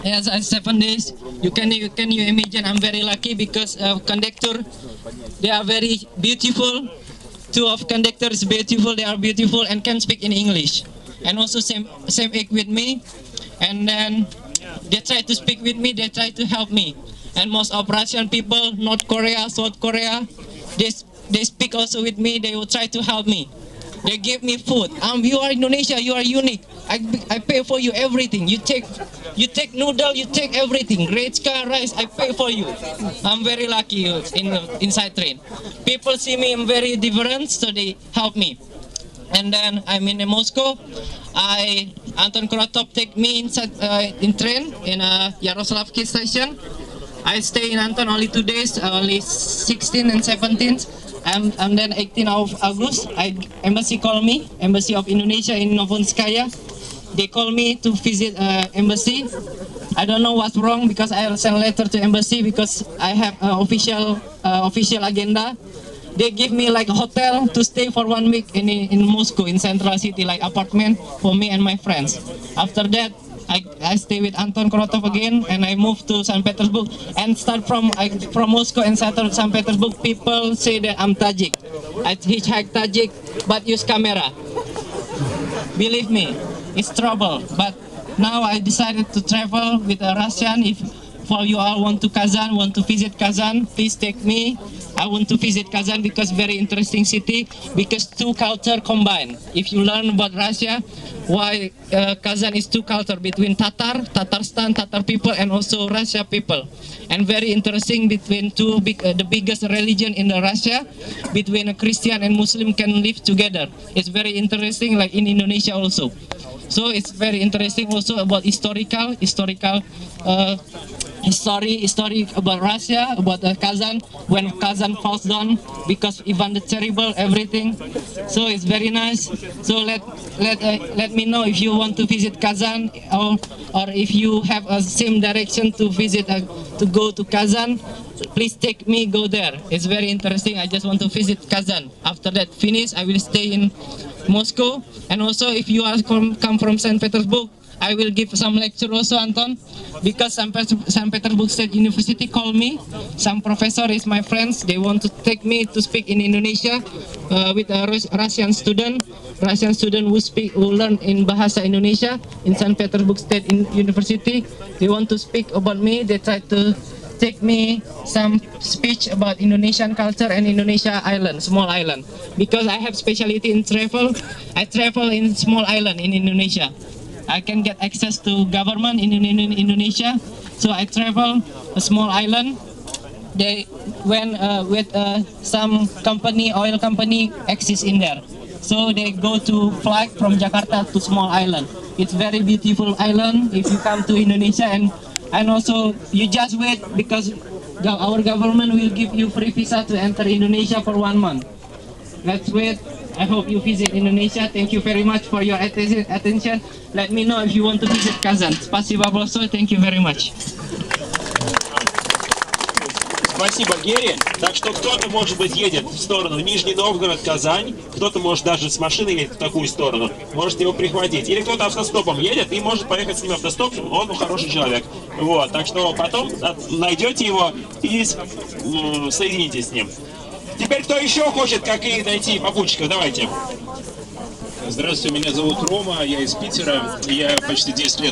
Yes, 7 days. Can you imagine? I'm very lucky because conductor, they are very beautiful. Two of conductors beautiful. They are beautiful and can speak in English. And also same age with me. And then they try to speak with me. They try to help me. And most of Russian people, North Korea, South Korea, they speak also with me. They will try to help me. They give me food. You are Indonesia. You are unique. I pay for you everything. You take noodle. You take everything. Rechka, rice. I pay for you. I'm very lucky inside train. People see me. I'm very different, so they help me. And then I'm in Moscow. Anton Krotov take me inside in train in Yaroslavsky station. I stay in Anton only 2 days, only 16 and 17. And then 18th of August, embassy call me, Embassy of Indonesia in Novonskaya. They call me to visit embassy. I don't know what's wrong because I sent a letter to embassy because I have official agenda. They give me like a hotel to stay for 1 week in Moscow, in central city, like apartment for me and my friends. After that, I stay with Anton Krotov again, and I move to St. Petersburg and start from Moscow and St. Petersburg. People say that I'm Tajik. I hitchhike Tajik, but use camera. Believe me, it's trouble. But now I decided to travel with a Russian. If for you all want to Kazan, want to visit Kazan, please take me. I want to visit Kazan because very interesting city, because two culture combined. If you learn about Russia, why Kazan is two culture between Tatarstan people, and also Russia people, and very interesting between the biggest religion in the Russia, between a Christian and Muslim can live together. It's very interesting, like in Indonesia also. So it's very interesting also about historical history about Russia, about Kazan, when Kazan falls down because Ivan the Terrible, everything. So it's very nice. So let me know if you want to visit Kazan, or if you have a same direction to visit to go to Kazan. Please take me, go there. It's very interesting. I just want to visit Kazan. After that finish, I will stay in Moscow. And also, if you are come from St. Petersburg, I will give some lecture also, Anton, because St. Petersburg State University called me. Some professor is my friends. They want to take me to speak in Indonesia with a Russian student who learn in Bahasa Indonesia in St. Petersburg State University. They want to speak about me. They try to take me some speech about Indonesian culture and Indonesia island, small island, because I have specialty in travel. I travel in small island in Indonesia. I can get access to government in Indonesia, so I travel a small island. They went with some company, oil company, exists in there. So they go to fly from Jakarta to small island. It's very beautiful island if you come to Indonesia, and also you just wait because our government will give you free visa to enter Indonesia for 1 month. Let's wait. I hope you visit Indonesia. Thank you very much for your attention. Let me know if you want to visit Kazan. Спасибо большое. Thank you very much. Спасибо, Гере. Так что кто-то, может быть, едет в сторону Нижний Новгород, Казань, кто-то, может, даже с машины едет в такую сторону, может его прихватить. Или кто-то автостопом едет и может поехать с ним автостопом, он хороший человек. Вот, так что потом найдете его и соединитесь с ним. Теперь кто еще хочет, как и найти попутчиков? Давайте. Здравствуйте, меня зовут Рома, я из Питера, я почти 10 лет